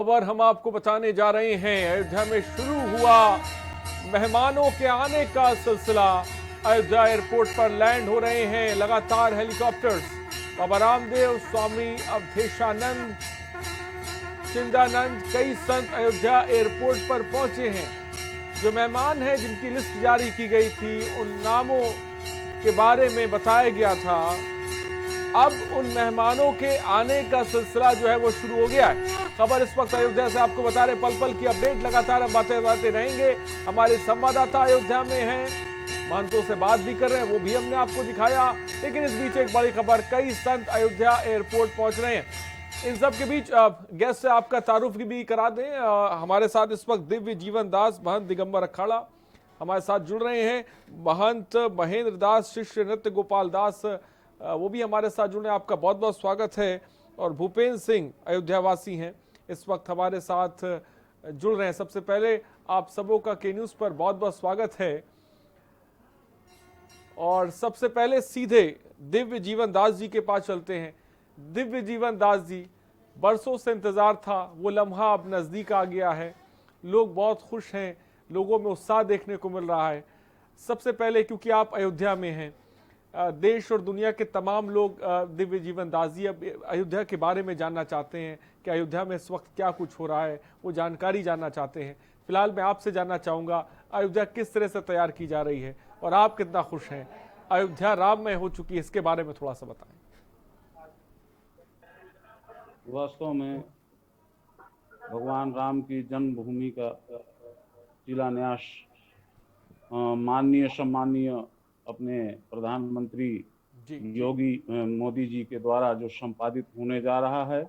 खबर हम आपको बताने जा रहे हैं। अयोध्या में शुरू हुआ मेहमानों के आने का सिलसिला। अयोध्या एयरपोर्ट पर लैंड हो रहे हैं लगातार हेलीकॉप्टर्स। बाबा रामदेव, स्वामी अवधेशानंद, चिंदानंद, कई संत अयोध्या एयरपोर्ट पर पहुंचे हैं। जो मेहमान हैं जिनकी लिस्ट जारी की गई थी, उन नामों के बारे में बताया गया था। अब उन मेहमानों के आने का सिलसिला जो है वो शुरू हो गया है। खबर इस वक्त अयोध्या से आपको बता रहे, पल पल की अपडेट लगातार हम बातें रहेंगे। हमारे संवाददाता अयोध्या में हैं, महंतों से बात भी कर रहे हैं, वो भी हमने आपको दिखाया। लेकिन इस बीच एक बड़ी खबर, कई संत अयोध्या एयरपोर्ट पहुंच रहे हैं। इन सब के बीच गेस्ट से आपका तारुफ भी करा दें। हमारे साथ इस वक्त दिव्य जीवन दास, महंत दिगंबर अखाड़ा हमारे साथ जुड़ रहे हैं। महंत महेंद्र दास, शिष्य नृत्य गोपाल दास, वो भी हमारे साथ जुड़े। आपका बहुत बहुत स्वागत है। और भूपेंद्र सिंह अयोध्यावासी हैं, इस वक्त हमारे साथ जुड़ रहे हैं। सबसे पहले आप सबों का के न्यूज़ पर बहुत बहुत स्वागत है। और सबसे पहले सीधे दिव्य जीवन दास जी के पास चलते हैं। दिव्य जीवन दास जी, बरसों से इंतजार था, वो लम्हा अब नज़दीक आ गया है। लोग बहुत खुश हैं, लोगों में उत्साह देखने को मिल रहा है। सबसे पहले क्योंकि आप अयोध्या में हैं, देश और दुनिया के तमाम लोग दिव्य जीवन दास जी अब अयोध्या के बारे में जानना चाहते हैं कि अयोध्या में इस वक्त क्या कुछ हो रहा है, वो जानकारी जानना चाहते हैं। फिलहाल मैं आपसे जानना चाहूँगा, अयोध्या किस तरह से तैयार की जा रही है और आप कितना खुश हैं? अयोध्या राममय हो चुकी है, इसके बारे में थोड़ा सा बताएं। वास्तव में भगवान राम की जन्मभूमि का शिलान्यास माननीय सम्माननीय अपने प्रधानमंत्री योगी मोदी जी के द्वारा जो संपादित होने जा रहा है,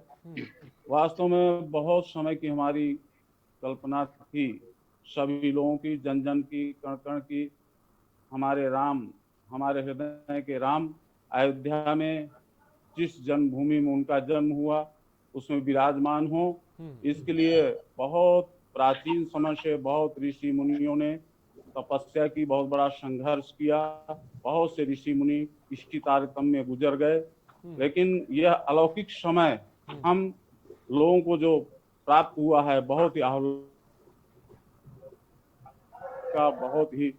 वास्तव में बहुत समय की हमारी कल्पना थी, सभी लोगों की, जन जन की, कण कण की। हमारे राम, हमारे हृदय के राम अयोध्या में जिस जन्मभूमि में उनका जन्म हुआ उसमें विराजमान हो। इसके लिए बहुत प्राचीन समय से बहुत ऋषि मुनियों ने तपस्या की, बहुत बड़ा संघर्ष किया। बहुत से ऋषि मुनि इसी तारतम्य में गुजर गए, लेकिन यह अलौकिक समय हम लोगों को जो प्राप्त हुआ है, बहुत ही का बहुत ही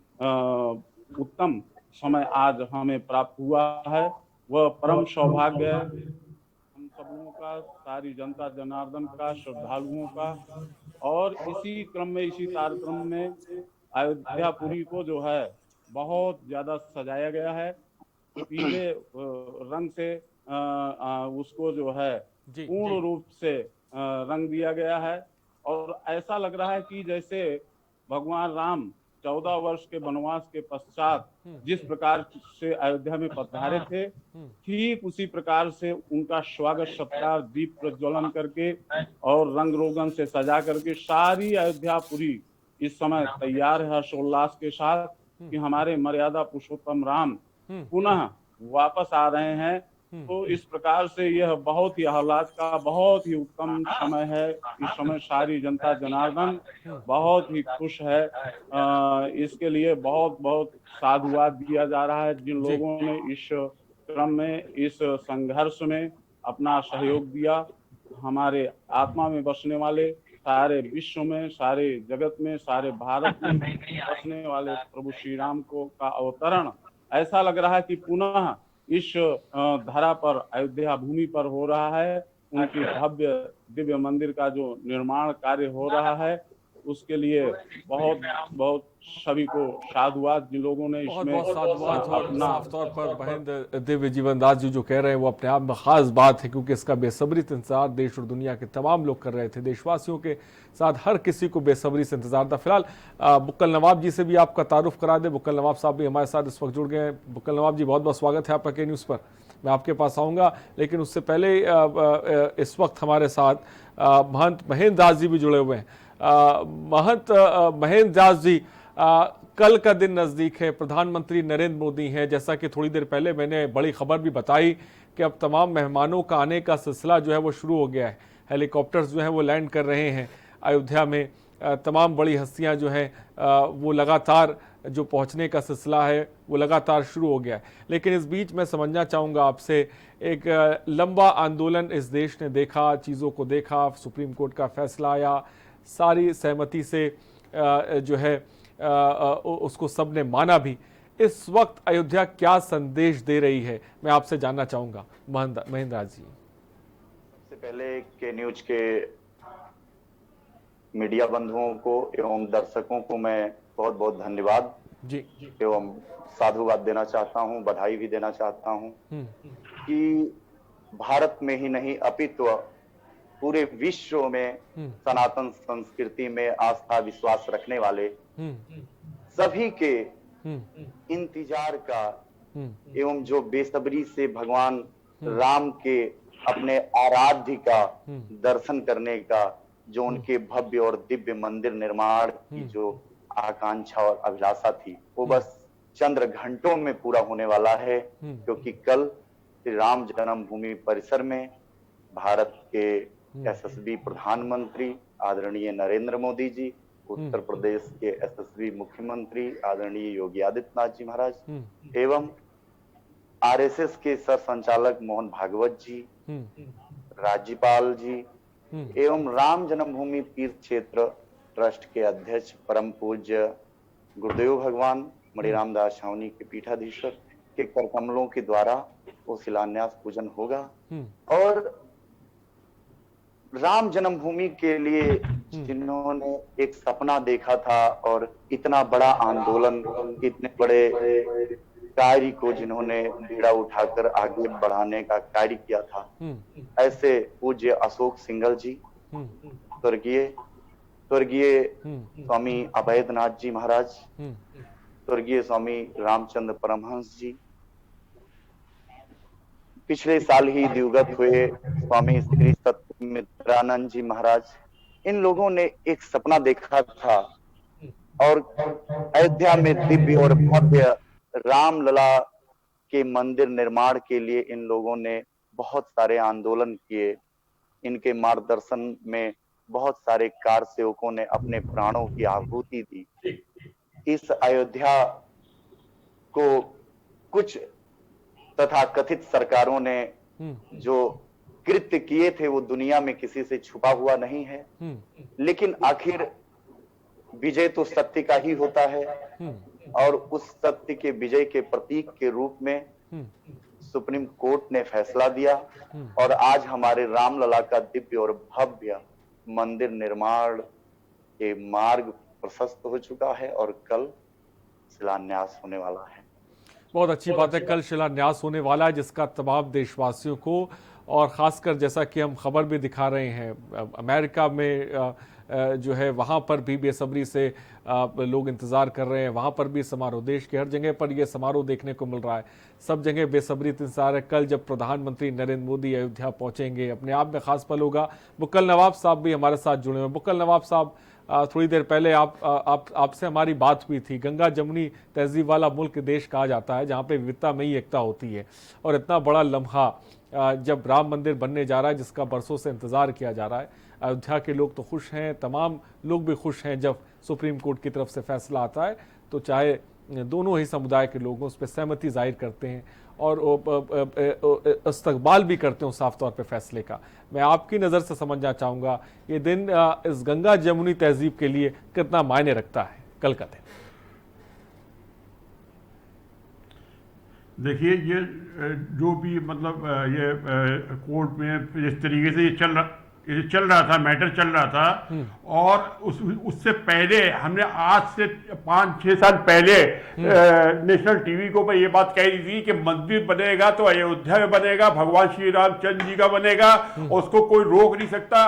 उत्तम समय आज हमें प्राप्त हुआ है। वह परम सौभाग्य है हम सब लोगों का, सारी जनता जनार्दन का, श्रद्धालुओं का। और इसी क्रम में, इसी तारतम्य में अयोध्यापुरी को जो है बहुत ज्यादा सजाया गया है। पीले रंग से उसको जो है पूर्ण रूप से रंग दिया गया है। और ऐसा लग रहा है कि जैसे भगवान राम 14 वर्ष के वनवास के पश्चात जिस प्रकार से अयोध्या में पधारे थे, ठीक उसी प्रकार से उनका स्वागत सत्कार दीप प्रज्वलन करके और रंग रोगन से सजा करके सारी अयोध्यापुरी इस समय तैयार है हर्षोल्लास के साथ कि हमारे मर्यादा पुरुषोत्तम राम पुनः वापस आ रहे हैं। तो इस प्रकार से यह बहुत ही आह्लाद का, बहुत ही उत्तम समय है। इस समय सारी जनता जनार्दन बहुत ही खुश है। इसके लिए बहुत बहुत साधुवाद दिया जा रहा है जिन लोगों ने इस क्रम में, इस संघर्ष में अपना सहयोग दिया। हमारे आत्मा में बसने वाले, सारे विश्व में, सारे जगत में, सारे भारत में बसने वाले प्रभु श्री राम को का अवतरण ऐसा लग रहा है कि पुनः इस धरा पर, अयोध्या भूमि पर हो रहा है। उनकी भव्य दिव्य मंदिर का जो निर्माण कार्य हो रहा है, उसके लिए बहुत बहुत सभी को साधुवाद जिन लोगों ने इसमें बहुत साधुवाद। और साफ तौर पर महेंद्र दिव्य जीवन दास जी जो कह रहे हैं वो अपने आप में खास बात है, क्योंकि इसका बेसब्री से इंतजार देश और दुनिया के तमाम लोग कर रहे थे। देशवासियों के साथ हर किसी को बेसब्री से इंतजार था। फिलहाल बुक्कल नवाब जी से भी आपका तारुफ करा दे। बुक्कल नवाब साहब भी हमारे साथ इस वक्त जुड़ गए हैं। बुक्कल नवाब जी, बहुत बहुत स्वागत है आपका के न्यूज़ पर। मैं आपके पास आऊँगा, लेकिन उससे पहले इस वक्त हमारे साथ महंत महेंद्र दास जी भी जुड़े हुए हैं। महंत महेंद्र दास जी, कल का दिन नज़दीक है, प्रधानमंत्री नरेंद्र मोदी हैं। जैसा कि थोड़ी देर पहले मैंने बड़ी खबर भी बताई कि अब तमाम मेहमानों का आने का सिलसिला जो है वो शुरू हो गया है। हेलीकॉप्टर्स जो हैं वो लैंड कर रहे हैं अयोध्या में। तमाम बड़ी हस्तियां जो हैं वो लगातार जो पहुंचने का सिलसिला है वो लगातार शुरू हो गया है। लेकिन इस बीच मैं समझना चाहूँगा आपसे, एक लंबा आंदोलन इस देश ने देखा, चीज़ों को देखा, सुप्रीम कोर्ट का फैसला आया, सारी सहमति से जो है उसको सब ने माना भी। इस वक्त अयोध्या क्या संदेश दे रही है, मैं आपसे जानना चाहूँगा महेंद्र राज जी। सबसे पहले के न्यूज के मीडिया बंधुओं को एवं दर्शकों को मैं बहुत बहुत धन्यवाद जी एवं साधुवाद देना चाहता हूं, बधाई भी देना चाहता हूं कि भारत में ही नहीं अपितु पूरे विश्व में सनातन संस्कृति में आस्था विश्वास रखने वाले सभी के इंतजार का एवं जो बेसब्री से भगवान राम के अपने आराध्य का दर्शन करने का, जो उनके भव्य और दिव्य मंदिर निर्माण की जो आकांक्षा और अभिलाषा थी, वो बस चंद्र घंटों में पूरा होने वाला है। क्योंकि कल श्री राम जन्मभूमि परिसर में भारत के यशस्वी प्रधानमंत्री आदरणीय नरेंद्र मोदी जी, उत्तर प्रदेश के यशस्वी मुख्यमंत्री आदरणीय योगी आदित्यनाथ जी महाराज एवं आरएसएस के सर संचालक मोहन भागवत जी, राज्यपाल जी एवं राम जन्मभूमि तीर्थ क्षेत्र ट्रस्ट के अध्यक्ष परम पूज्य गुरुदेव भगवान मणिराम दास छावनी के पीठाधीश्वर के कर कमलों के द्वारा वो शिलान्यास पूजन होगा। और राम जन्मभूमि के लिए जिन्होंने एक सपना देखा था और इतना बड़ा आंदोलन, इतने बड़े कार्य को जिन्होंने बीड़ा उठाकर आगे बढ़ाने का कार्य किया था, ऐसे पूज्य अशोक सिंघल जी, स्वर्गीय स्वामी अभयनाथ जी महाराज, स्वर्गीय स्वामी रामचंद्र परमहंस जी, पिछले साल ही दिवंगत हुए स्वामी श्री सत्यमित्रानंद जी महाराज, इन लोगों ने एक सपना देखा था और अयोध्या में दिव्य और भव्य रामलला के मंदिर निर्माण के लिए इन लोगों ने बहुत सारे आंदोलन किए। इनके मार्गदर्शन में बहुत सारे कार सेवकों ने अपने प्राणों की आहुति दी। इस अयोध्या को कुछ तथाकथित सरकारों ने जो कृत्य किए थे वो दुनिया में किसी से छुपा हुआ नहीं है, लेकिन आखिर विजय तो सत्य का ही होता है। और उस सत्य के विजय के प्रतीक के रूप में सुप्रीम कोर्ट ने फैसला दिया और आज हमारे रामलला का दिव्य और भव्य मंदिर निर्माण के मार्ग प्रशस्त हो चुका है और कल शिलान्यास होने वाला है। बहुत अच्छी बात है, कल शिलान्यास होने वाला है, जिसका तमाम देशवासियों को और ख़ासकर जैसा कि हम खबर भी दिखा रहे हैं, अमेरिका में जो है वहाँ पर भी बेसब्री से लोग इंतज़ार कर रहे हैं। वहाँ पर भी समारोह, देश के हर जगह पर ये समारोह देखने को मिल रहा है, सब जगह बेसब्री इंतज़ार है। कल जब प्रधानमंत्री नरेंद्र मोदी अयोध्या पहुँचेंगे, अपने आप में ख़ास पल होगा। बुक्कल नवाब साहब भी हमारे साथ जुड़े हुए हैं। बुक्कल नवाब साहब, थोड़ी देर पहले आपसे हमारी बात हुई थी। गंगा जमुनी तहजीब वाला मुल्क देश कहा जाता है, जहाँ पे विविधता में ही एकता होती है। और इतना बड़ा लम्हा जब राम मंदिर बनने जा रहा है, जिसका बरसों से इंतज़ार किया जा रहा है, अयोध्या के लोग तो खुश हैं, तमाम लोग भी खुश हैं। जब सुप्रीम कोर्ट की तरफ से फैसला आता है तो चाहे दोनों ही समुदाय के लोग उस पर सहमति जाहिर करते हैं और इस्तकबाल भी करते हैं साफ तौर पे फैसले का। मैं आपकी नज़र से समझना चाहूँगा, ये दिन इस गंगा जमुनी तहजीब के लिए कितना मायने रखता है कल का दिन? देखिए, ये जो भी मतलब ये कोर्ट में जिस तरीके से ये चल रहा था, मैटर चल रहा था, और उससे पहले हमने आज से 5-6 साल पहले नेशनल टीवी को पर ये बात कही थी कि मंदिर बनेगा तो अयोध्या में बनेगा, भगवान श्री रामचंद्र जी का बनेगा, उसको कोई रोक नहीं सकता।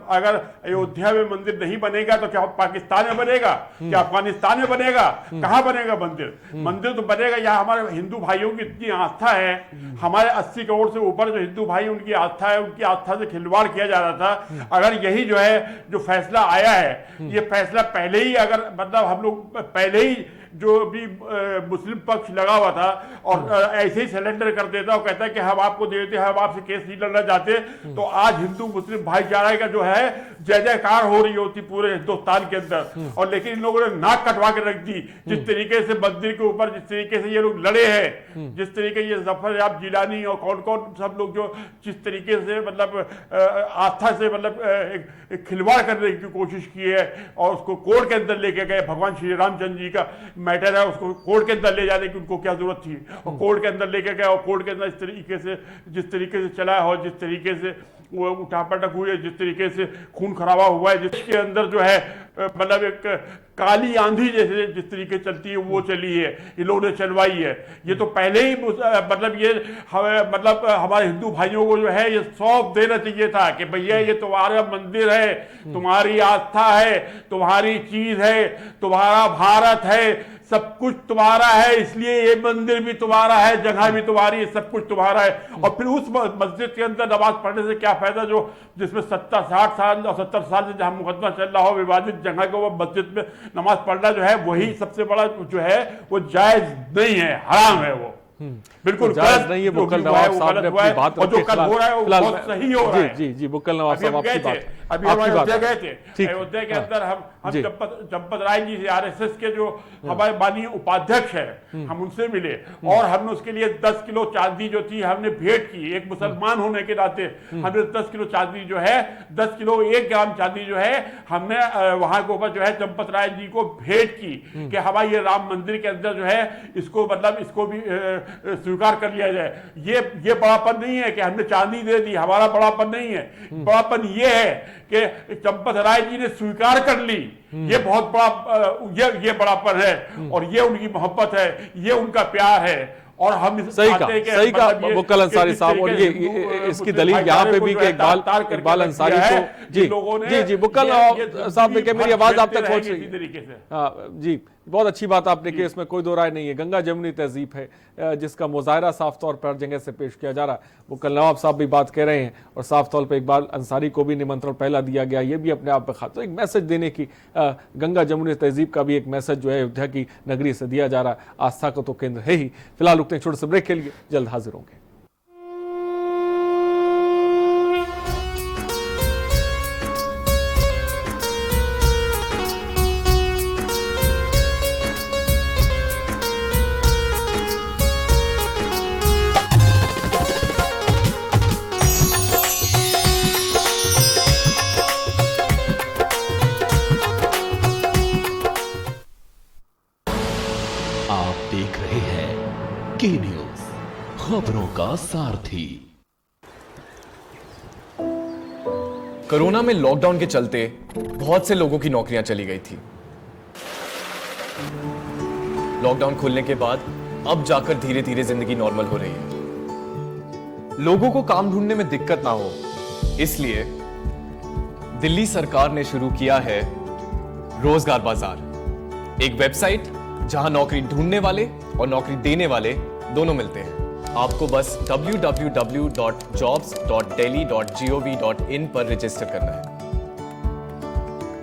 अगर अयोध्या में मंदिर नहीं बनेगा तो क्या पाकिस्तान में बनेगा, क्या अफगानिस्तान में बनेगा, कहाँ बनेगा मंदिर? मंदिर तो बनेगा। यहाँ हमारे हिंदू भाइयों की इतनी आस्था है, हमारे 80 करोड़ से ऊपर जो हिंदू भाई उनकी आस्था है, उनकी आस्था से खिलवाड़ किया जा रहा था। अगर यही जो है जो फैसला आया है, ये फैसला पहले ही, अगर मतलब हम लोग पहले ही जो भी मुस्लिम पक्ष लगा हुआ था और ऐसे ही सरेंडर कर देता और कहता है कि हम आपको दे देते, हम आपसे केस नहीं लड़ना चाहते, तो आज हिंदू मुस्लिम भाईचारे का जो है जय जयकार हो रही होती पूरे हिंदुस्तान के अंदर। और लेकिन इन लोगों ने नाक कटवा के रख दी। जिस तरीके से मंदिर के ऊपर जिस तरीके से ये लोग लड़े हैं, जिस तरीके ये जफर याब जिलानी और कौन कौन सब लोग जो जिस तरीके से मतलब आस्था से मतलब एक खिलवाड़ करने की कोशिश की है और उसको कोर्ट के अंदर लेके गए। भगवान श्री रामचंद्र जी का मैटर है, उसको कोर्ट के अंदर ले जाने की उनको क्या जरूरत थी, और कोर्ट के अंदर लेके गए और कोर्ट के अंदर इस तरीके से जिस तरीके से चला है और जिस तरीके से वो उठापटक हुई है, जिस तरीके से खून खराबा हुआ है, जिसके अंदर जो है मतलब एक काली आंधी जैसे जिस तरीके चलती है वो चली है, ये लोगों ने चलवाई है। ये तो पहले ही मतलब ये मतलब हमारे हिंदू भाइयों को जो है ये सौंप देना चाहिए था कि भैया ये तुम्हारा मंदिर है, तुम्हारी आस्था है, तुम्हारी चीज है, तुम्हारा भारत है, सब कुछ तुम्हारा है, इसलिए ये मंदिर भी तुम्हारा है, जगह भी तुम्हारी है, सब कुछ तुम्हारा है। और फिर उस मस्जिद के अंदर नमाज पढ़ने से क्या फायदा जो जिसमें 70-60 साल और 70 साल से जहां मुकदमा चल रहा हो विवादित जगह को वो मस्जिद में नमाज पढ़ना जो है वही सबसे बड़ा जो है वो जायज नहीं है, हराम है वो, बिल्कुल जायज नहीं है। बुक्कल नवाब साहब ने अपनी बात और जो कल हो रहा है वो बहुत सही हो रहा है। जी जी बुक्कल नवाब साहब आपकी बात, अभी हम अयोध्या गए थे, अयोध्या के अंदर हम चंपत राय जी से आरएसएस के जो हमारे माननीय उपाध्यक्ष है हम उनसे मिले और हमने उसके लिए 10 किलो चांदी जो थी हमने भेंट की। एक मुसलमान होने के नाते हमने 10 किलो चांदी जो है 10 किलो 1 ग्राम चांदी जो है हमने वहां के ऊपर जो है चंपत राय जी को भेंट की कि हमारे ये राम मंदिर के अंदर जो है इसको मतलब इसको भी स्वीकार कर लिया जाए। ये बड़ापन नहीं है कि हमने चांदी दे दी, हमारा बड़ापन नहीं है। बड़ापन ये है कि चंपत राय जी ने स्वीकार कर ली, ये बहुत बड़ा ये बड़ापन है और ये उनकी मोहब्बत है, ये उनका प्यार है। और हम सही का बुक्कल अंसारी साहब, और ये इसकी दलील यहाँ पे भी कि इकबाल अंसारी को जी बुक्कल साहब ने कहा मेरी आवाज आप तक पहुंच रही है। जी बहुत अच्छी बात आपने की, इसमें कोई दो राय नहीं है। गंगा जमुनी तहजीब है जिसका मुजाहरा साफ तौर पर हर जगह से पेश किया जा रहा है। बुक्कल नवाब साहब भी बात कह रहे हैं और साफ तौर पर इकबाल अंसारी को भी निमंत्रण पहला दिया गया, ये भी अपने आप में खास तो एक मैसेज देने की गंगा जमुनी तहजीब का भी एक मैसेज जो है अयोध्या की नगरी से दिया जा रहा है। आस्था का तो केंद्र है ही। फिलहाल रुकते हैं छोटे से ब्रेक के लिए, जल्द हाजिर होंगे। की न्यूज, खबरों का सारथी। कोरोना में लॉकडाउन के चलते बहुत से लोगों की नौकरियां चली गई थी। लॉकडाउन खुलने के बाद अब जाकर धीरे धीरे जिंदगी नॉर्मल हो रही है। लोगों को काम ढूंढने में दिक्कत ना हो, इसलिए दिल्ली सरकार ने शुरू किया है रोजगार बाजार, एक वेबसाइट जहां नौकरी ढूंढने वाले और नौकरी देने वाले दोनों मिलते हैं। आपको बस www.jobs.delhi.gov.in पर रजिस्टर करना है।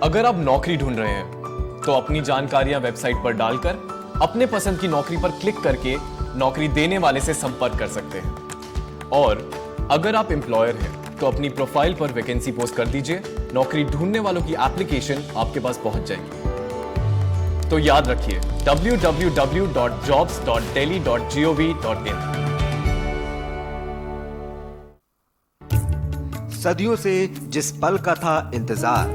अगर आप नौकरी ढूंढ रहे हैं तो अपनी जानकारियां वेबसाइट पर डालकर अपने पसंद की नौकरी पर क्लिक करके नौकरी देने वाले से संपर्क कर सकते हैं। और अगर आप एम्प्लॉयर हैं तो अपनी प्रोफाइल पर वैकेंसी पोस्ट कर दीजिए, नौकरी ढूंढने वालों की एप्लीकेशन आपके पास पहुंच जाएगी। तो याद रखिए www.jobs.delhi.gov.in। सदियों से जिस पल का था इंतजार,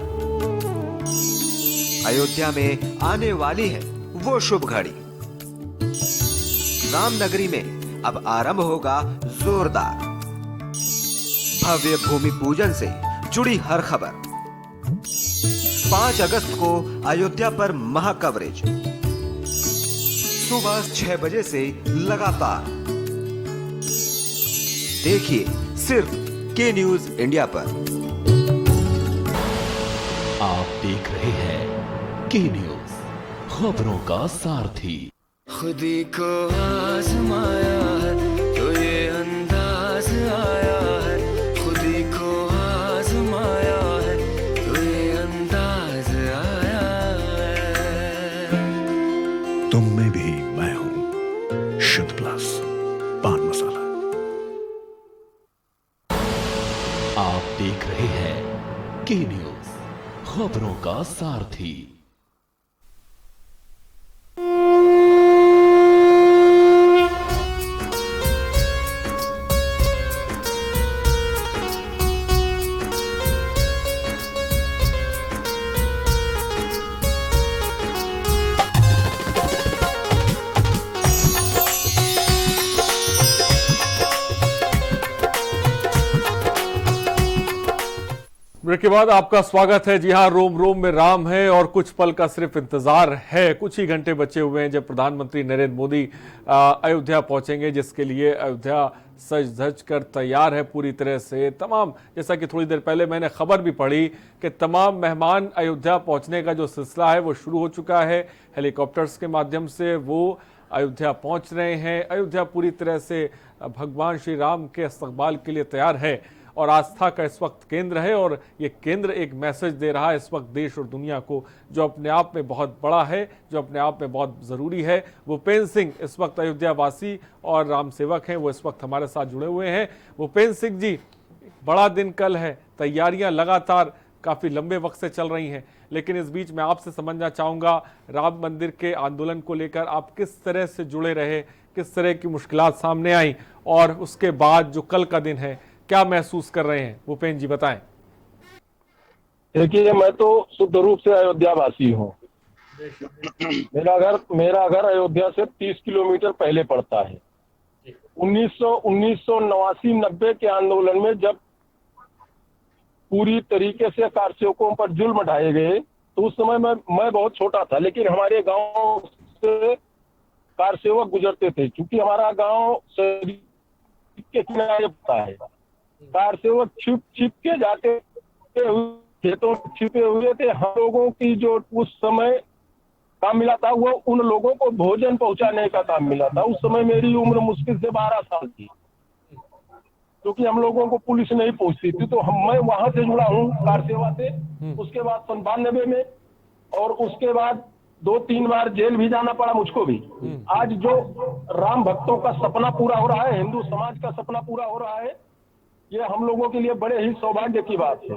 अयोध्या में आने वाली है वो शुभ घड़ी। रामनगरी में अब आरंभ होगा जोरदार भव्य भूमि पूजन से जुड़ी हर खबर। 5 अगस्त को अयोध्या पर महा कवरेज सुबह 6 बजे से लगातार। देखिए सिर्फ के न्यूज इंडिया पर। आप देख रहे हैं के न्यूज, खबरों का सारथी। खुदी को आजमाया है तो ये अंदाज आया है, खुदी को आजमाया है तो ये अंदाज आया है। तुम खबरों का सारथी। ब्रेक के बाद आपका स्वागत है। जी हां, रोम रोम में राम है और कुछ पल का सिर्फ इंतजार है। कुछ ही घंटे बचे हुए हैं जब प्रधानमंत्री नरेंद्र मोदी अयोध्या पहुंचेंगे, जिसके लिए अयोध्या सज धज कर तैयार है पूरी तरह से। तमाम, जैसा कि थोड़ी देर पहले मैंने खबर भी पढ़ी कि तमाम मेहमान अयोध्या पहुंचने का जो सिलसिला है वो शुरू हो चुका है। हेलीकॉप्टर्स के माध्यम से वो अयोध्या पहुंच रहे हैं। अयोध्या पूरी तरह से भगवान श्री राम के इस्तकबाल के लिए तैयार है और आस्था का इस वक्त केंद्र है। और ये केंद्र एक मैसेज दे रहा है इस वक्त देश और दुनिया को, जो अपने आप में बहुत बड़ा है, जो अपने आप में बहुत ज़रूरी है। भूपेंद्र सिंह इस वक्त अयोध्या वासी और राम सेवक हैं, वो इस वक्त हमारे साथ जुड़े हुए हैं। भूपेंद्र सिंह जी, बड़ा दिन कल है, तैयारियां लगातार काफ़ी लंबे वक्त से चल रही हैं, लेकिन इस बीच मैं आपसे समझना चाहूँगा, राम मंदिर के आंदोलन को लेकर आप किस तरह से जुड़े रहे, किस तरह की मुश्किलात सामने आई, और उसके बाद जो कल का दिन है क्या महसूस कर रहे हैं? भूपेंद्र जी बताएं। देखिए, मैं तो शुद्ध रूप से अयोध्या वासी हूँ। मेरा घर अयोध्या से 30 किलोमीटर पहले पड़ता है। 1989-90 के आंदोलन में जब पूरी तरीके से कारसेवकों पर जुल्म ढाए गए, तो उस समय मैं बहुत छोटा था, लेकिन हमारे गांव से कारसेवक गुजरते थे। क्योंकि हमारा गांव के किनारे पड़ता है, कारसेवक छिप के जाते खेतों में छिपे हुए थे। हम लोगों की जो उस समय काम मिला था, वो उन लोगों को भोजन पहुंचाने का काम मिला था। उस समय मेरी उम्र मुश्किल से 12 साल थी, क्योंकि हम लोगों को पुलिस नहीं पूछती थी। तो मैं वहां से जुड़ा हूँ कार सेवा से। उसके बाद 92 में, और उसके बाद 2-3 बार जेल भी जाना पड़ा मुझको भी। आज जो राम भक्तों का सपना पूरा हो रहा है, हिंदू समाज का सपना पूरा हो रहा है, ये हम लोगों के लिए बड़े ही सौभाग्य की बात है।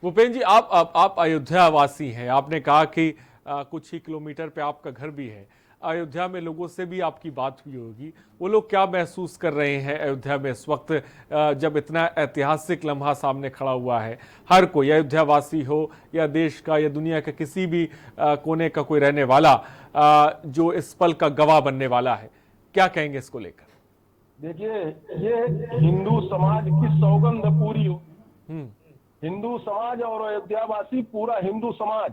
भूपेंद्र जी, आप अयोध्या वासी हैं। आपने कहा कि कुछ ही किलोमीटर पे आपका घर भी है। अयोध्या में लोगों से भी आपकी बात हुई होगी, वो लोग क्या महसूस कर रहे हैं अयोध्या में इस वक्त, जब इतना ऐतिहासिक लम्हा सामने खड़ा हुआ है? हर कोई, अयोध्या वासी हो या देश का या दुनिया के किसी भी कोने का कोई रहने वाला, जो इस पल का गवाह बनने वाला है, क्या कहेंगे इसको लेकर? देखिए, ये हिंदू समाज की सौगंध पूरी हो। हिंदू समाज और अयोध्यावासी, पूरा हिंदू समाज,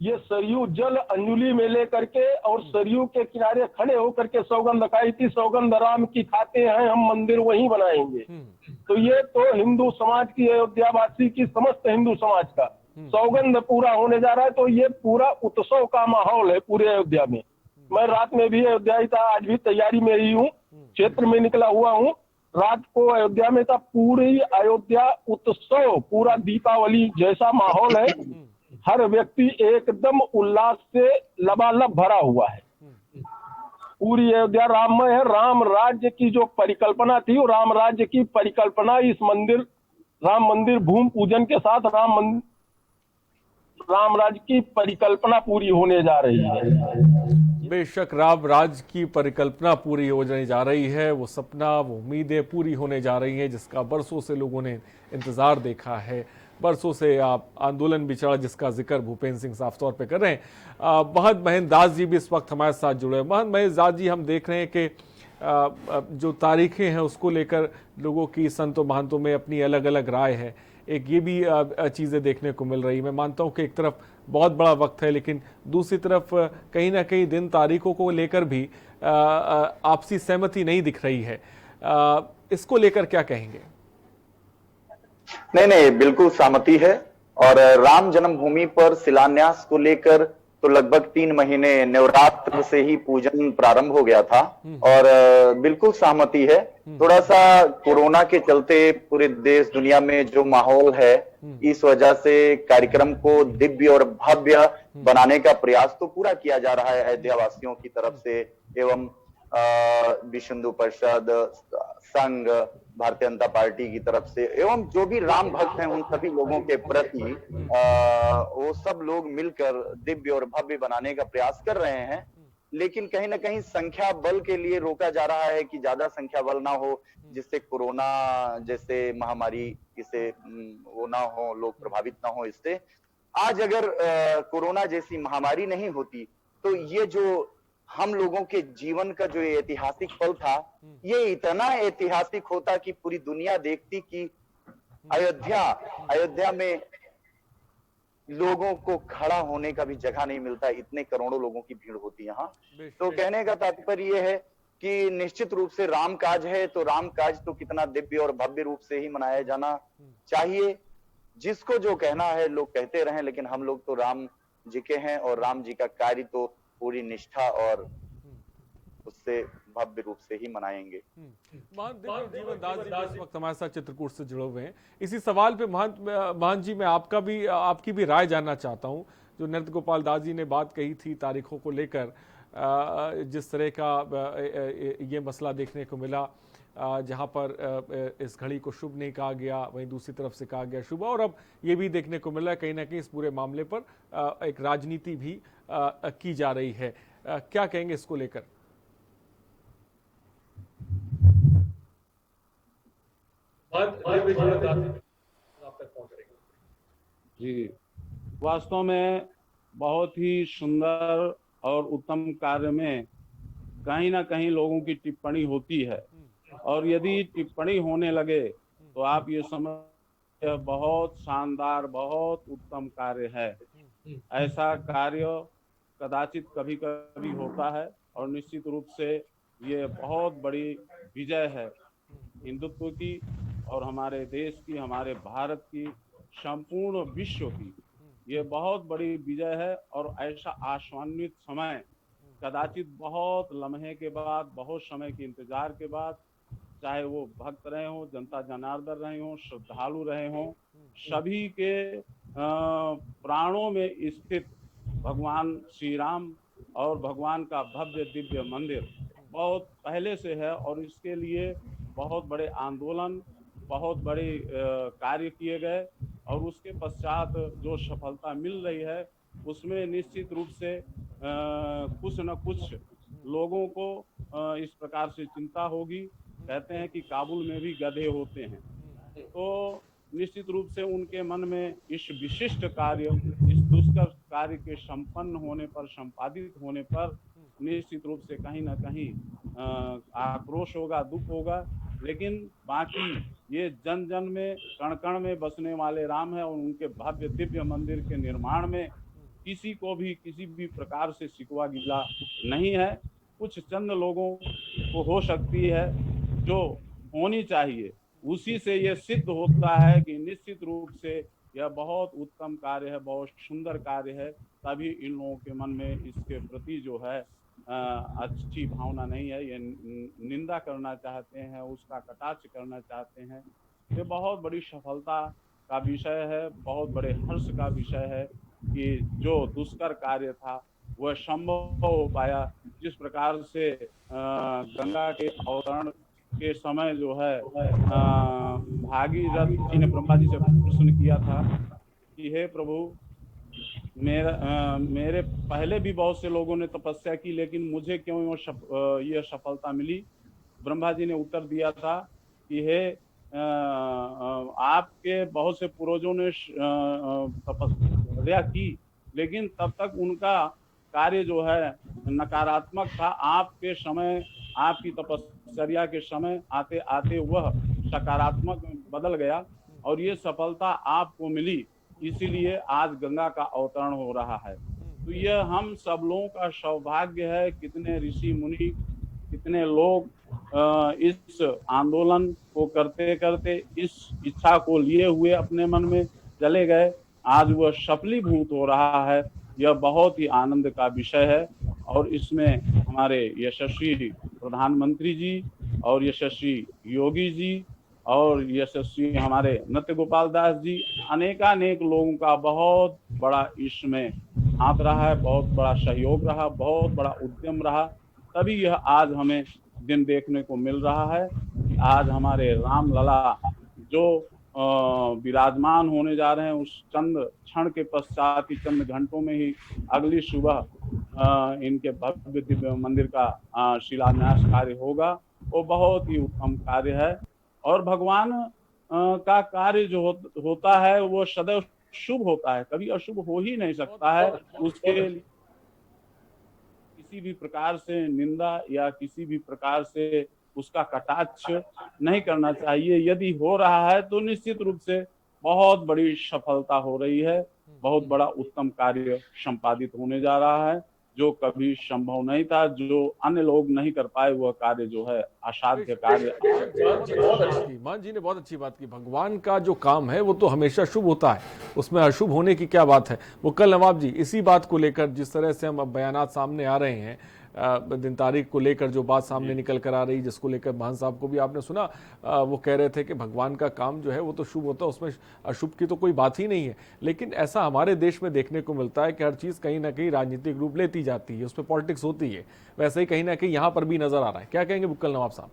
ये सरयू जल अंजुलि में लेकर के और सरयू के किनारे खड़े होकर के सौगंध खाई थी, सौगंध राम की खाते हैं हम, मंदिर वहीं बनाएंगे। तो ये तो हिंदू समाज की, अयोध्यावासी की, समस्त हिंदू समाज का सौगंध पूरा होने जा रहा है। तो ये पूरा उत्सव का माहौल है पूरे अयोध्या में। मैं रात में भी अयोध्या ही था, आज भी तैयारी में ही हूँ, क्षेत्र में निकला हुआ हूँ। रात को अयोध्या में था। पूरी अयोध्या उत्सव, पूरा दीपावली जैसा माहौल है। हर व्यक्ति एकदम उल्लास से लबालब भरा हुआ है। पूरी अयोध्या राममय है। राम राज्य की जो परिकल्पना थी, वो राम राज्य की परिकल्पना इस मंदिर, राम मंदिर भूमि पूजन के साथ राम राज्य की परिकल्पना पूरी होने जा रही है। बेशक राम राज्य की परिकल्पना पूरी होने जा रही है। वो सपना, वो उम्मीदें पूरी होने जा रही हैं, जिसका बरसों से लोगों ने इंतज़ार देखा है। बरसों से आप आंदोलन भी चला, जिसका जिक्र भूपेंद्र सिंह साफ तौर पे कर रहे हैं। महंत महेंद्र दास जी भी इस वक्त हमारे साथ जुड़े हैं। महंत महेंद्र दास जी, हम देख रहे हैं कि जो तारीखें हैं उसको लेकर लोगों की, संतों महंतों में अपनी अलग अलग राय है। एक ये भी चीज़ें देखने को मिल रही। मैं मानता हूँ कि एक तरफ बहुत बड़ा वक्त है, लेकिन दूसरी तरफ कहीं ना कहीं दिन तारीखों को लेकर भी आपसी सहमति नहीं दिख रही है। इसको लेकर क्या कहेंगे? नहीं, बिल्कुल सहमति है। और राम जन्मभूमि पर शिलान्यास को लेकर तो लगभग 3 महीने नवरात्र से ही पूजन प्रारंभ हो गया था, और बिल्कुल सहमति है। थोड़ा सा कोरोना के चलते पूरे देश दुनिया में जो माहौल है, इस वजह से कार्यक्रम को दिव्य और भव्य बनाने का प्रयास तो पूरा किया जा रहा है अयोध्या वासियों की तरफ से, एवं विश्व हिंदू परिषद, संघ, भारतीय जनता पार्टी की तरफ से एवं जो भी राम भक्त हैं उन सभी लोगों के प्रति वो सब लोग मिलकर दिव्य और भव्य बनाने का प्रयास कर रहे हैं। लेकिन कहीं ना कहीं संख्या बल के लिए रोका जा रहा है कि ज्यादा संख्या बल ना हो, जिससे कोरोना जैसे महामारी इसे वो ना हो, लोग प्रभावित ना हो इससे। आज अगर कोरोना जैसी महामारी नहीं होती तो ये जो हम लोगों के जीवन का जो ऐतिहासिक पल था, ये इतना ऐतिहासिक होता कि पूरी दुनिया देखती कि अयोध्या में लोगों को खड़ा होने का भी जगह नहीं मिलता, इतने करोड़ों लोगों की भीड़ होती यहाँ। तो कहने का तात्पर्य ये है कि निश्चित रूप से राम काज है तो राम काज तो कितना दिव्य और भव्य रूप से ही मनाया जाना चाहिए। जिसको जो कहना है लोग कहते रहें, लेकिन हम लोग तो राम जी के हैं और राम जी का कार्य तो पूरी निष्ठा और उससे भव्य रूप से ही मनाएंगे। महंत दिव्य जीवन दास जी इस वक्त हमारे साथ चित्रकूट से जुड़े हुए हैं। इसी सवाल पे महंत जी मैं आपकी भी राय जानना चाहता हूं। जो नृत्य गोपाल दास जी ने बात कही थी तारीखों को लेकर, जिस तरह का ये मसला देखने को मिला, जहां पर इस घड़ी को शुभ नहीं कहा गया, वहीं दूसरी तरफ से कहा गया शुभ, और अब ये भी देखने को मिला कहीं ना कहीं इस पूरे मामले पर एक राजनीति भी की जा रही है। क्या कहेंगे इसको लेकर? जी, वास्तव में बहुत ही सुंदर और उत्तम कार्य में कहीं ना कहीं लोगों की टिप्पणी होती है, और यदि टिप्पणी होने लगे तो आप ये समझ बहुत शानदार, बहुत उत्तम कार्य है। ऐसा कार्य कदाचित कभी कभी होता है और निश्चित रूप से ये बहुत बड़ी विजय है हिंदुत्व की और हमारे देश की, हमारे भारत की, संपूर्ण विश्व की। ये बहुत बड़ी विजय है और ऐसा आशान्वित समय कदाचित बहुत लम्हे के बाद, बहुत समय के इंतजार के बाद, चाहे वो भक्त रहे हों, जनता जनार्दन रहे हों, श्रद्धालु रहे हों, सभी के प्राणों में स्थित भगवान श्री राम और भगवान का भव्य दिव्य मंदिर बहुत पहले से है, और इसके लिए बहुत बड़े आंदोलन, बहुत बड़े कार्य किए गए, और उसके पश्चात जो सफलता मिल रही है उसमें निश्चित रूप से कुछ न कुछ लोगों को इस प्रकार से चिंता होगी। कहते हैं कि काबुल में भी गधे होते हैं, तो निश्चित रूप से उनके मन में इस विशिष्ट कार्य, इस दुष्कर कार्य के संपन्न होने पर, संपादित होने पर निश्चित रूप से कहीं ना कहीं आक्रोश होगा, दुख होगा। लेकिन बाकी ये जन जन में, कण कण में बसने वाले राम है और उनके भव्य दिव्य मंदिर के निर्माण में किसी को भी किसी भी प्रकार से शिकवा गिला नहीं है। कुछ चंद लोगों को हो सकती है जो होनी चाहिए, उसी से ये सिद्ध होता है कि निश्चित रूप से यह बहुत उत्तम कार्य है, बहुत सुंदर कार्य है। तभी इन लोगों के मन में इसके प्रति जो है अच्छी भावना नहीं है, ये निंदा करना चाहते हैं, उसका कटाक्ष करना चाहते हैं। ये बहुत बड़ी सफलता का विषय है, बहुत बड़े हर्ष का विषय है कि जो दुष्कर कार्य था वह संभव हो पाया। जिस प्रकार से गंगा के अवतरण के समय जो है भागीरथ जी ने ब्रह्मा जी से प्रश्न किया था कि हे प्रभु, मेरे पहले भी बहुत से लोगों ने तपस्या की, लेकिन मुझे क्यों ये सफलता मिली? ब्रह्मा जी ने उत्तर दिया था कि हे आपके बहुत से पूर्वजों ने तपस्या की, लेकिन तब तक उनका कार्य जो है नकारात्मक था। आपके समय, आपकी तपस्या के समय आते आते वह सकारात्मक में बदल गया और ये सफलता आपको मिली, इसीलिए आज गंगा का अवतरण हो रहा है। तो यह हम सब लोगों का सौभाग्य है। कितने ऋषि मुनि, कितने लोग इस आंदोलन को करते करते इस इच्छा को लिए हुए अपने मन में चले गए, आज वह सफलीभूत हो रहा है। यह बहुत ही आनंद का विषय है और इसमें हमारे यशस्वी प्रधानमंत्री जी और यशस्वी योगी जी और यशस्वी हमारे नृत्य गोपाल दास जी, अनेकानेक लोगों का बहुत बड़ा इसमें हाथ रहा है, बहुत बड़ा सहयोग रहा, बहुत बड़ा उद्यम रहा, तभी यह आज हमें दिन देखने को मिल रहा है। आज हमारे रामलला जो विराजमान होने जा रहे हैं, उस चंद क्षण के पश्चात ही, चंद घंटों में ही अगली सुबह इनके भव्य दिव्य मंदिर का शिलान्यास कार्य होगा। वो बहुत ही उत्तम कार्य है। और भगवान का कार्य जो होता है वो सदैव शुभ होता है, कभी अशुभ हो ही नहीं सकता है। उसके लिए किसी भी प्रकार से निंदा या किसी भी प्रकार से उसका कटाक्ष नहीं करना चाहिए। यदि हो रहा है तो निश्चित रूप से बहुत बड़ी सफलता हो रही है, बहुत बड़ा उत्तम कार्य संपादित होने जा रहा है, जो कभी संभव नहीं था, जो अन्य लोग नहीं कर पाए वह कार्य जो है असाध्य कार्य। मान जी ने बहुत अच्छी बात की। भगवान का जो काम है वो तो हमेशा शुभ होता है, उसमें अशुभ होने की क्या बात है। मुक्कल नवाब जी, इसी बात को लेकर जिस तरह से हम अब बयानात सामने आ रहे हैं, दिन तारीख को लेकर जो बात सामने निकल कर आ रही, जिसको लेकर महान साहब को भी आपने सुना, वो कह रहे थे कि भगवान का काम जो है वो तो शुभ होता है, उसमें अशुभ की तो कोई बात ही नहीं है। लेकिन ऐसा हमारे देश में देखने को मिलता है कि हर चीज़ कहीं ना कहीं राजनीतिक रूप लेती जाती है, उसमें पॉलिटिक्स होती है। वैसे ही कहीं ना कहीं यहाँ पर भी नजर आ रहा है। क्या कहेंगे मुक्कल नवाब साहब?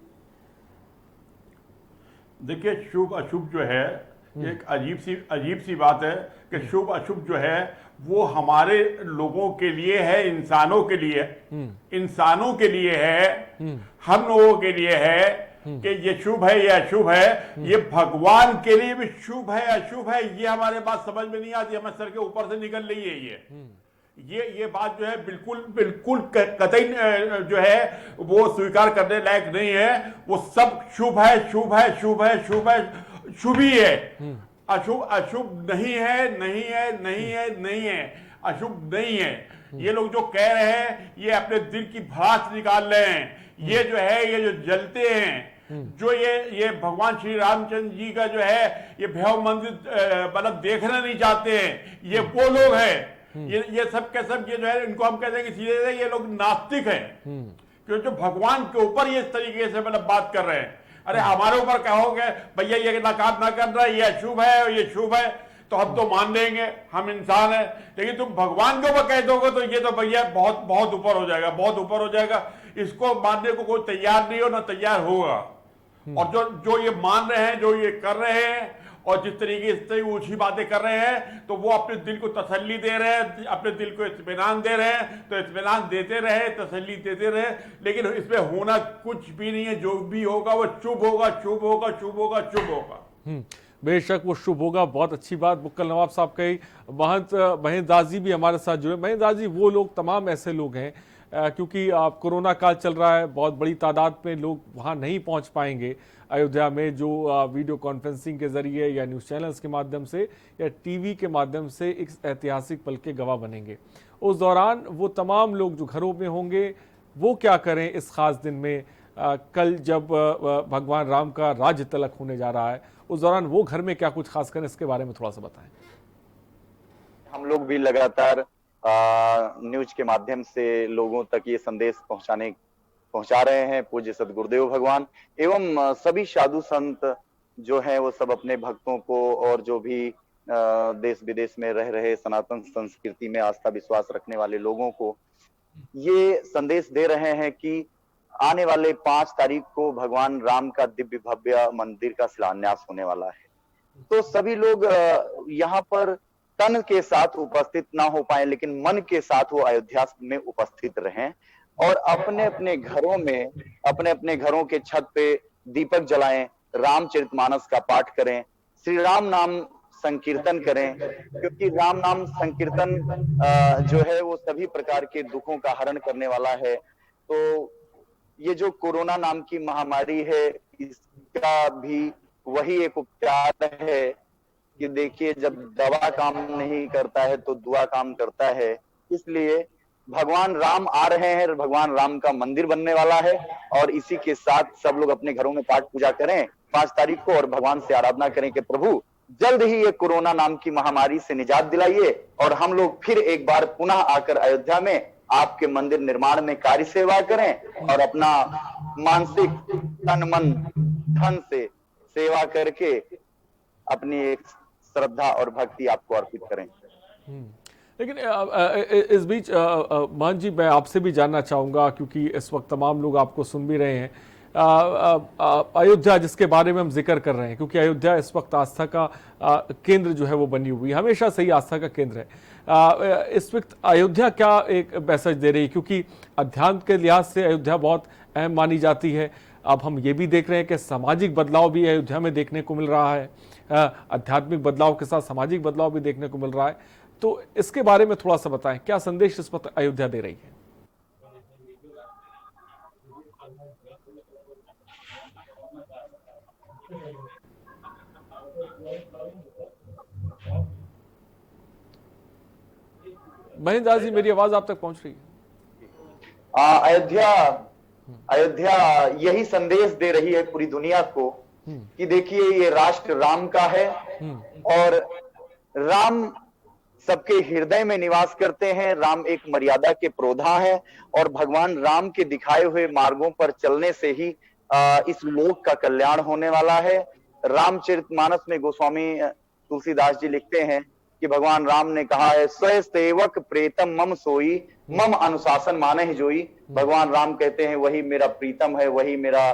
देखिए, शुभ अशुभ जो है एक अजीब सी बात है कि शुभ अशुभ जो है वो हमारे लोगों के लिए है, इंसानों के लिए है, हम लोगों के लिए है कि ये शुभ है, ये अशुभ है। ये भगवान के लिए भी शुभ है, अशुभ है, ये हमारे बात समझ में नहीं आती, हमें सर के ऊपर से निकल रही है। ये बात जो है बिल्कुल कतई जो है वो स्वीकार करने लायक नहीं है। वो सब शुभ है, शुभ है, शुभ है, शुभ है, शुभ ही है। अशुभ नहीं है, अशुभ नहीं है। ये लोग जो कह रहे हैं ये अपने दिल की भड़ास निकाल रहे हैं। ये जो है, ये जो जलते हैं, जो ये भगवान श्री रामचंद्र जी का जो है ये भैरव मंदिर मतलब देखना नहीं चाहते हैं, ये वो लोग हैं। ये सब के सब ये जो है, इनको हम कहते हैं कि सीधे ये लोग नास्तिक हैं, क्योंकि जो भगवान के ऊपर ये इस तरीके से मतलब बात कर रहे हैं। अरे हमारे ऊपर कहोगे भैया ये काम ना कर रहा है, ये अशुभ है और ये शुभ है, तो हम तो मान लेंगे, हम इंसान हैं। लेकिन तुम भगवान के ऊपर कह दोगे तो ये तो भैया बहुत ऊपर हो जाएगा, बहुत ऊपर हो जाएगा। इसको मानने को कोई तैयार नहीं हो, ना तैयार होगा। और जो ये मान रहे हैं, जो ये कर रहे हैं, और जिस तरीके से ऊंची बातें कर रहे हैं, तो वो अपने दिल को तसल्ली दे रहे हैं, अपने दिल को इत्मीनान दे रहे हैं। तो इत्मीनान देते रहे, तसल्ली देते रहे, लेकिन इसमें होना कुछ भी नहीं है। जो भी होगा वो शुभ होगा, शुभ होगा, शुभ होगा, शुभ होगा। बेशक वो शुभ होगा। बहुत अच्छी बात मुक्कल नवाब साहब कही। महंत महेंद्र दास जी भी हमारे साथ जुड़े। महेंद्र दास जी, वो लोग, तमाम ऐसे लोग हैं, क्योंकि कोरोना काल चल रहा है, बहुत बड़ी तादाद में लोग वहाँ नहीं पहुँच पाएंगे अयोध्या में, जो वीडियो कॉन्फ्रेंसिंग के जरिए या न्यूज़ चैनल्स के माध्यम से या टीवी के माध्यम से एक ऐतिहासिक पल के गवाह बनेंगे। उस दौरान वो तमाम लोग जो घरों में होंगे वो क्या करें इस खास दिन में? कल जब भगवान राम का राज्य तिलक होने जा रहा है, उस दौरान वो घर में क्या कुछ खास करें, इसके बारे में थोड़ा सा बताएं। हम लोग भी लगातार न्यूज के माध्यम से लोगों तक ये संदेश पहुंचा रहे हैं। पूज्य सदगुरुदेव भगवान एवं सभी साधु संत जो हैं वो सब अपने भक्तों को और जो भी देश विदेश में रह रहे सनातन संस्कृति में आस्था विश्वास रखने वाले लोगों को ये संदेश दे रहे हैं कि आने वाले 5 तारीख को भगवान राम का दिव्य भव्य मंदिर का शिलान्यास होने वाला है। तो सभी लोग यहाँ पर तन के साथ उपस्थित ना हो पाए, लेकिन मन के साथ वो अयोध्या में उपस्थित रहें और अपने अपने घरों में, अपने अपने घरों के छत पे दीपक जलाएं, रामचरितमानस का पाठ करें, श्री राम नाम संकीर्तन करें, क्योंकि राम नाम संकीर्तन जो है वो सभी प्रकार के दुखों का हरण करने वाला है। तो ये जो कोरोना नाम की महामारी है, इसका भी वही एक उपचार है कि देखिए, जब दवा काम नहीं करता है तो दुआ काम करता है। इसलिए भगवान राम आ रहे हैं, भगवान राम का मंदिर बनने वाला है, और इसी के साथ सब लोग अपने घरों में पाठ पूजा करें 5 तारीख को, और भगवान से आराधना करें कि प्रभु जल्द ही ये कोरोना नाम की महामारी से निजात दिलाइए और हम लोग फिर एक बार पुनः आकर अयोध्या में आपके मंदिर निर्माण में कार्य सेवा करें और अपना मानसिक तन मन धन से सेवा करके अपनी एक श्रद्धा और भक्ति आपको अर्पित करें। लेकिन इस बीच महंत जी, मैं आपसे भी जानना चाहूँगा, क्योंकि इस वक्त तमाम लोग आपको सुन भी रहे हैं, अयोध्या जिसके बारे में हम जिक्र कर रहे हैं, क्योंकि अयोध्या इस वक्त आस्था का केंद्र जो है वो बनी हुई है, हमेशा से ही आस्था का केंद्र है। इस वक्त अयोध्या क्या एक मैसेज दे रही है, क्योंकि अध्यात्म के लिहाज से अयोध्या बहुत अहम मानी जाती है। अब हम ये भी देख रहे हैं कि सामाजिक बदलाव भी अयोध्या में देखने को मिल रहा है, आध्यात्मिक बदलाव के साथ सामाजिक बदलाव भी देखने को मिल रहा है। तो इसके बारे में थोड़ा सा बताएं, क्या संदेश इस वक्त अयोध्या दे रही है? महेंद्र दास जी, मेरी आवाज आप तक पहुंच रही है? अयोध्या यही संदेश दे रही है पूरी दुनिया को कि देखिए ये राष्ट्र राम का है और राम सबके हृदय में निवास करते हैं। राम एक मर्यादा के प्रोधा है और भगवान राम के दिखाए हुए मार्गों पर चलने से ही इस लोक का कल्याण होने वाला है। रामचरितमानस में गोस्वामी तुलसीदास जी लिखते हैं कि भगवान राम ने कहा है, स्वय सेवक प्रेतम मम सोई, मम अनुशासन माने ही जोई। भगवान राम कहते हैं वही मेरा प्रीतम है, वही मेरा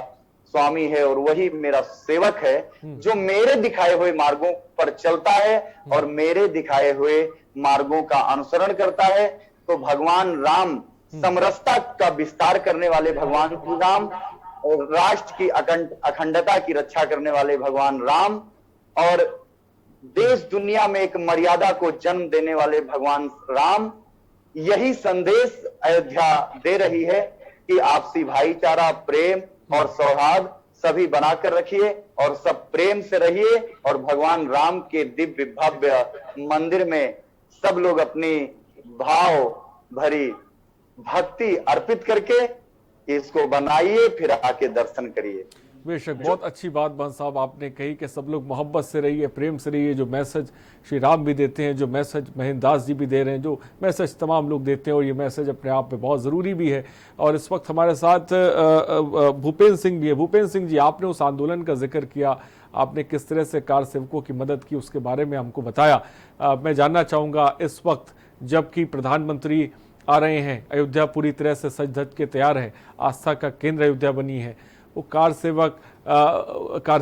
स्वामी है और वही मेरा सेवक है जो मेरे दिखाए हुए मार्गों पर चलता है और मेरे दिखाए हुए मार्गों का अनुसरण करता है। तो भगवान राम समरसता का विस्तार करने वाले भगवान राम और राष्ट्र की अखंडता की रक्षा करने वाले भगवान राम और देश दुनिया में एक मर्यादा को जन्म देने वाले भगवान राम, यही संदेश अयोध्या दे रही है कि आपसी भाईचारा, प्रेम और सौहार्द सभी बनाकर रखिए और सब प्रेम से रहिए और भगवान राम के दिव्य भव्य मंदिर में सब लोग अपनी भाव भरी भक्ति अर्पित करके इसको बनाइए, फिर आके दर्शन करिए। बेशक, बहुत अच्छी बात बहन साहब आपने कही कि सब लोग मोहब्बत से रहिए, प्रेम से रहिए। जो मैसेज श्री राम भी देते हैं, जो मैसेज महेंद्र दास जी भी दे रहे हैं, जो मैसेज तमाम लोग देते हैं, और ये मैसेज अपने आप में बहुत ज़रूरी भी है। और इस वक्त हमारे साथ भूपेंद्र सिंह भी है। भूपेंद्र सिंह जी, आपने उस आंदोलन का जिक्र किया, आपने किस तरह से कार सेवकों की मदद की उसके बारे में हमको बताया। मैं जानना चाहूँगा, इस वक्त जबकि प्रधानमंत्री आ रहे हैं, अयोध्या पूरी तरह से सज धज के तैयार है, आस्था का केंद्र अयोध्या बनी है, वो कार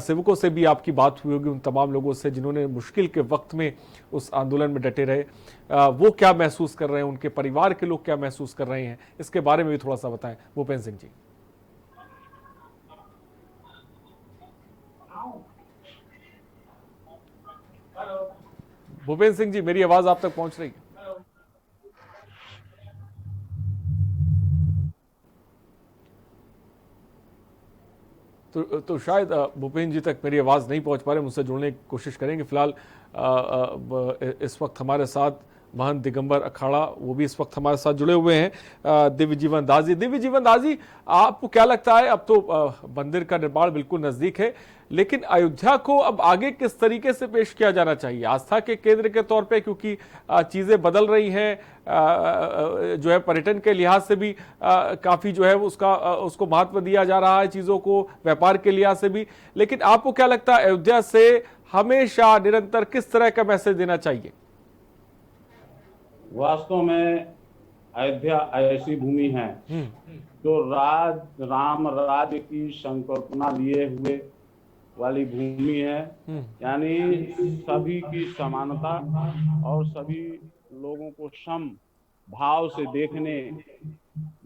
सेवकों से भी आपकी बात हुई होगी, उन तमाम लोगों से जिन्होंने मुश्किल के वक्त में उस आंदोलन में डटे रहे, वो क्या महसूस कर रहे हैं, उनके परिवार के लोग क्या महसूस कर रहे हैं, इसके बारे में भी थोड़ा सा बताएं भूपेंद्र सिंह जी। भूपेंद्र सिंह जी, मेरी आवाज आप तक पहुंच रही है? तो शायद भूपेंद्र जी तक मेरी आवाज़ नहीं पहुंच पा रहे, मुझसे जुड़ने की कोशिश करेंगे। फिलहाल इस वक्त हमारे साथ महंत दिगंबर अखाड़ा, वो भी इस वक्त हमारे साथ जुड़े हुए हैं। दिव्य जीवन दास जी, दिव्य जीवन दास जी, आपको क्या लगता है, अब तो मंदिर का निर्माण बिल्कुल नज़दीक है, लेकिन अयोध्या को अब आगे किस तरीके से पेश किया जाना चाहिए आस्था के केंद्र के तौर पे, क्योंकि चीज़ें बदल रही हैं, जो है पर्यटन के लिहाज से भी काफ़ी जो है उसको महत्व दिया जा रहा है चीज़ों को, व्यापार के लिहाज से भी। लेकिन आपको क्या लगता है, अयोध्या से हमेशा निरंतर किस तरह का मैसेज देना चाहिए? वास्तव में अयोध्या ऐसी भूमि है जो राम राज्य की संकल्पना लिए हुए वाली भूमि है, यानी सभी की समानता और सभी लोगों को सम भाव से देखने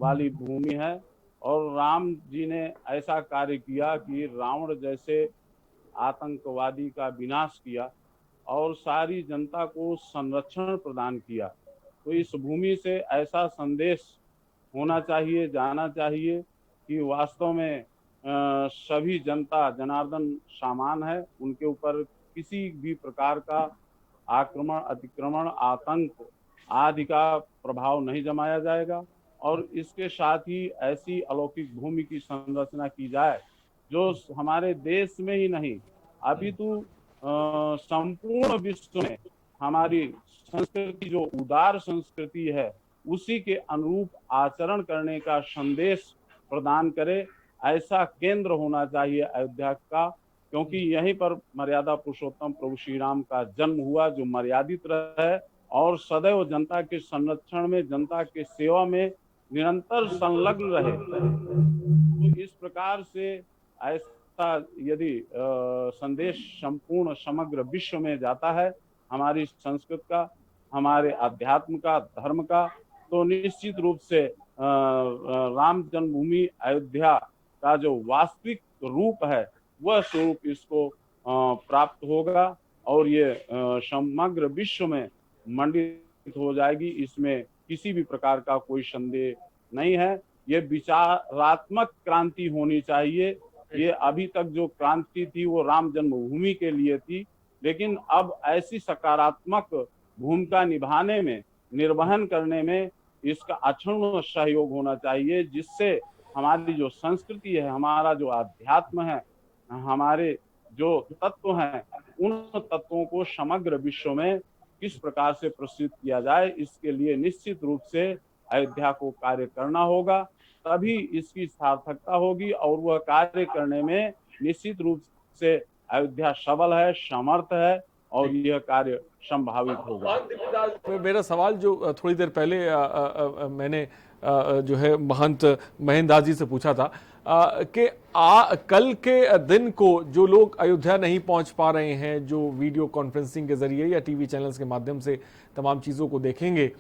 वाली भूमि है। और राम जी ने ऐसा कार्य किया कि रावण जैसे आतंकवादी का विनाश किया और सारी जनता को संरक्षण प्रदान किया। तो इस भूमि से ऐसा संदेश होना चाहिए, जाना चाहिए कि वास्तव में सभी जनता जनार्दन सामान है, उनके ऊपर किसी भी प्रकार का आक्रमण, अतिक्रमण, आतंक आदि का प्रभाव नहीं जमाया जाएगा। और इसके साथ ही ऐसी अलौकिक भूमि की संरचना की जाए जो हमारे देश में ही नहीं अपितु संपूर्ण विश्व में हमारी संस्कृति, जो उदार संस्कृति है, उसी के अनुरूप आचरण करने का संदेश प्रदान करे। ऐसा केंद्र होना चाहिए अयोध्या का, क्योंकि यहीं पर मर्यादा पुरुषोत्तम प्रभु श्री राम का जन्म हुआ, जो मर्यादित रहे और सदैव जनता के संरक्षण में, जनता के सेवा में निरंतर संलग्न रहे। तो इस प्रकार से ऐसा यदि संदेश संपूर्ण समग्र विश्व में जाता है हमारी संस्कृत का, हमारे अध्यात्म का, धर्म का, तो निश्चित रूप से राम जन्मभूमि अयोध्या का जो वास्तविक रूप है वह स्वरूप इसको प्राप्त होगा और ये समग्र विश्व में मंडित हो जाएगी। इसमें किसी भी प्रकार का कोई संदेह नहीं है। ये विचारात्मक क्रांति होनी चाहिए। ये अभी तक जो क्रांति थी वो राम जन्मभूमि के लिए थी, लेकिन अब ऐसी सकारात्मक भूमिका निभाने में, निर्वहन करने में इसका अक्षुण्ण सहयोग होना चाहिए, जिससे हमारी जो संस्कृति है, हमारा जो अध्यात्म है, हमारे जो तत्व हैं, उन तत्वों को समग्र विश्व में किस प्रकार से प्रसिद्ध किया जाए, इसके लिए निश्चित रूप से अयोध्या को कार्य करना होगा। तभी इसकी सार्थकता होगी और वह कार्य करने में निश्चित रूप से अयोध्या सबल है, समर्थ है और यह कार्य संभावित होगा। मेरा सवाल जो थोड़ी देर पहले मैंने जो है महंत महेंद्र दास जी से पूछा था कि कल के दिन को जो लोग अयोध्या नहीं पहुंच पा रहे हैं, जो वीडियो कॉन्फ्रेंसिंग के जरिए या टीवी चैनल्स के माध्यम से तमाम चीज़ों को देखेंगे,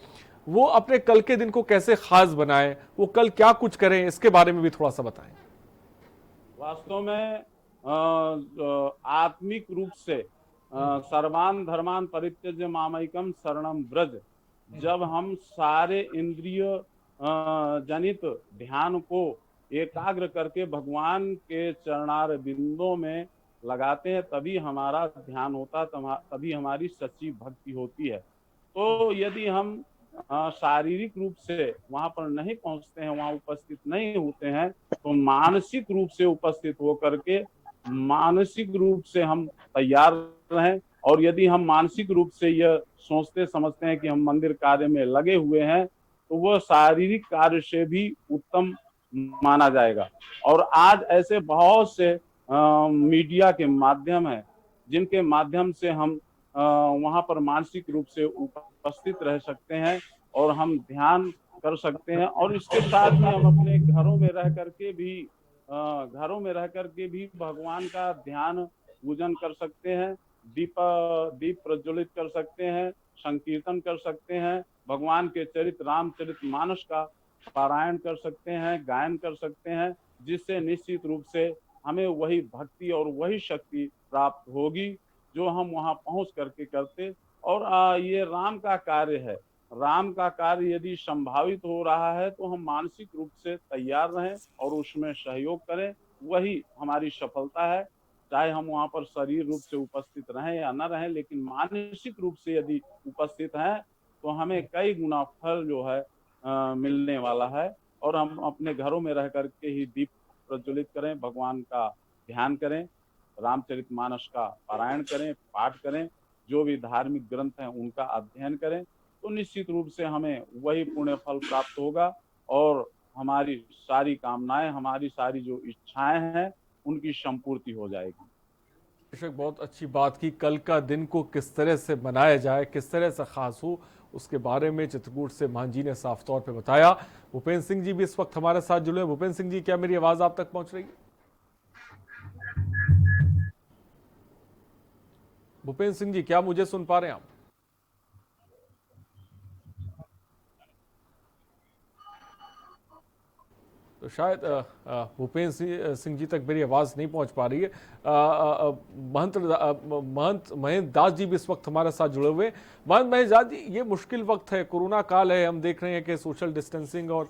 वो अपने कल के दिन को कैसे खास बनाएं, वो कल क्या कुछ करें, इसके बारे में भी थोड़ा सा बताएं। वास्तव में आत्मिक रूप से सर्वान धर्मान परित्यज्य मामैकम शरणम व्रज, जब हम सारे इंद्रिय जनित ध्यान को एकाग्र करके भगवान के चरणार बिंदों में लगाते हैं, तभी हमारा ध्यान होता, तभी हमारी सच्ची भक्ति होती है। तो यदि हम शारीरिक रूप से वहां पर नहीं पहुंचते हैं, वहां उपस्थित नहीं होते हैं, तो मानसिक रूप से उपस्थित होकर के मानसिक रूप से हम तैयार रहें। और यदि हम मानसिक रूप से यह सोचते समझते हैं कि हम मंदिर कार्य में लगे हुए हैं, तो वह शारीरिक कार्य से भी उत्तम माना जाएगा। और आज ऐसे बहुत से मीडिया के माध्यम है जिनके माध्यम से हम वहां पर मानसिक रूप से उपस्थित रह सकते हैं और हम ध्यान कर सकते हैं। और इसके साथ में हम अपने घरों में रह करके भी भगवान का ध्यान पूजन कर सकते हैं, दीप प्रज्वलित कर सकते हैं, संकीर्तन कर सकते हैं, भगवान के चरित्र रामचरितमानस का पारायण कर सकते हैं, गायन कर सकते हैं, जिससे निश्चित रूप से हमें वही भक्ति और वही शक्ति प्राप्त होगी जो हम वहां पहुंच करके करते। और ये राम का कार्य है। राम का कार्य यदि संभावित हो रहा है तो हम मानसिक रूप से तैयार रहें और उसमें सहयोग करें, वही हमारी सफलता है। चाहे हम वहां पर शरीर रूप से उपस्थित रहें या न रहें, लेकिन मानसिक रूप से यदि उपस्थित हैं तो हमें कई गुना फल जो है मिलने वाला है। और हम अपने घरों में रह करके ही दीप प्रज्वलित करें, भगवान का ध्यान करें, रामचरितमानस का पारायण करें, पाठ करें, जो भी धार्मिक ग्रंथ हैं उनका अध्ययन करें, तो निश्चित रूप से हमें वही पुण्य फल प्राप्त होगा और हमारी सारी कामनाएं, हमारी सारी जो इच्छाएं हैं उनकी संपूर्ति हो जाएगी। बेशक बहुत अच्छी बात की। कल का दिन को किस तरह से मनाया जाए, किस तरह से खास हो, उसके बारे में चित्रकूट से महंत जी ने साफ तौर पे बताया। भूपेंद्र सिंह जी भी इस वक्त हमारे साथ जुड़े हैं। भूपेंद्र सिंह जी, क्या मेरी आवाज आप तक पहुंच रही है? भूपेंद्र सिंह जी, क्या मुझे सुन पा रहे हैं आप? तो शायद भूपेंद्र सिंह जी तक मेरी आवाज़ नहीं पहुंच पा रही है। महंत महेंद्र दास जी भी इस वक्त हमारे साथ जुड़े हुए। महंत महेंद्र दास जी, ये मुश्किल वक्त है, कोरोना काल है, हम देख रहे हैं कि सोशल डिस्टेंसिंग और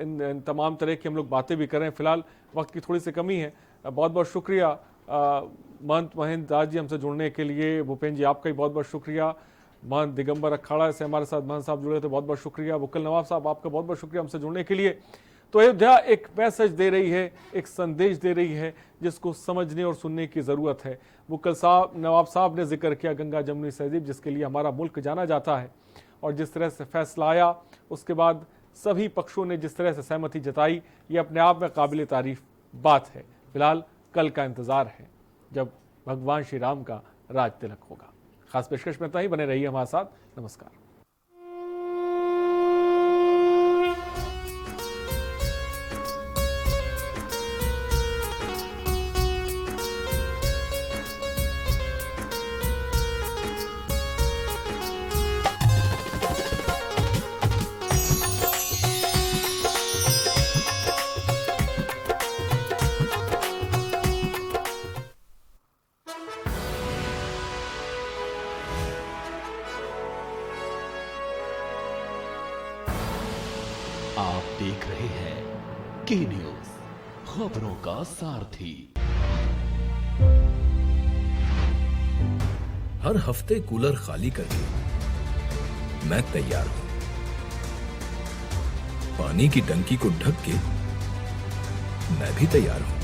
इन तमाम तरह की हम लोग बातें भी कर रहे हैं। फिलहाल वक्त की थोड़ी सी कमी है। बहुत बहुत शुक्रिया महंत महेंद्र दास जी हमसे जुड़ने के लिए। भूपेंद्र जी, आपका भी बहुत बहुत शुक्रिया। महंत दिगंबर अखाड़ा से हमारे साथ महंत साहब जुड़े थे, बहुत बहुत शुक्रिया। वकील नवाब साहब, आपका बहुत बहुत शुक्रिया हमसे जुड़ने के लिए। तो अयोध्या एक मैसेज दे रही है, एक संदेश दे रही है, जिसको समझने और सुनने की ज़रूरत है। वकील साहब, नवाब साहब ने जिक्र किया गंगा जमुनी तहजीब, जिसके लिए हमारा मुल्क जाना जाता है, और जिस तरह से फैसला आया उसके बाद सभी पक्षों ने जिस तरह से सहमति जताई, ये अपने आप में काबिल तारीफ बात है। फिलहाल कल का इंतज़ार है जब भगवान श्री राम का राज तिलक होगा। खास पेशकश में इतना ही। बने रहिए हमारे साथ। नमस्कार। आप देख रहे हैं के न्यूज, खबरों का सारथी। हर हफ्ते कूलर खाली करके मैं तैयार हूं। पानी की टंकी को ढक के मैं भी तैयार हूं।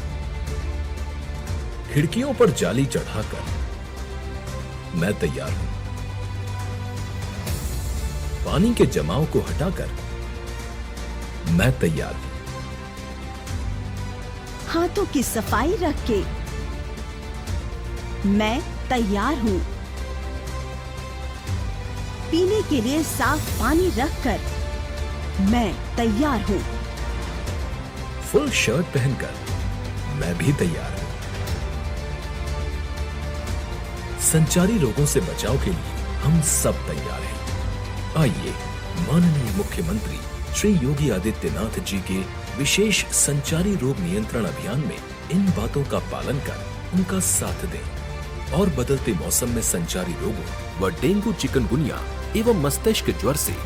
खिड़कियों पर जाली चढ़ाकर मैं तैयार हूं। पानी के जमाव को हटाकर मैं तैयार हूं। हाथों की सफाई रख के मैं तैयार हूं। पीने के लिए साफ पानी रखकर मैं तैयार हूं। फुल शर्ट पहनकर मैं भी तैयार हूं। संचारी रोगों से बचाव के लिए हम सब तैयार हैं। आइए माननीय मुख्यमंत्री श्री योगी आदित्यनाथ जी के विशेष संचारी रोग नियंत्रण अभियान में इन बातों का पालन कर उनका साथ दें और बदलते मौसम में संचारी रोगों व डेंगू, चिकनगुनिया एवं मस्तिष्क ज्वर से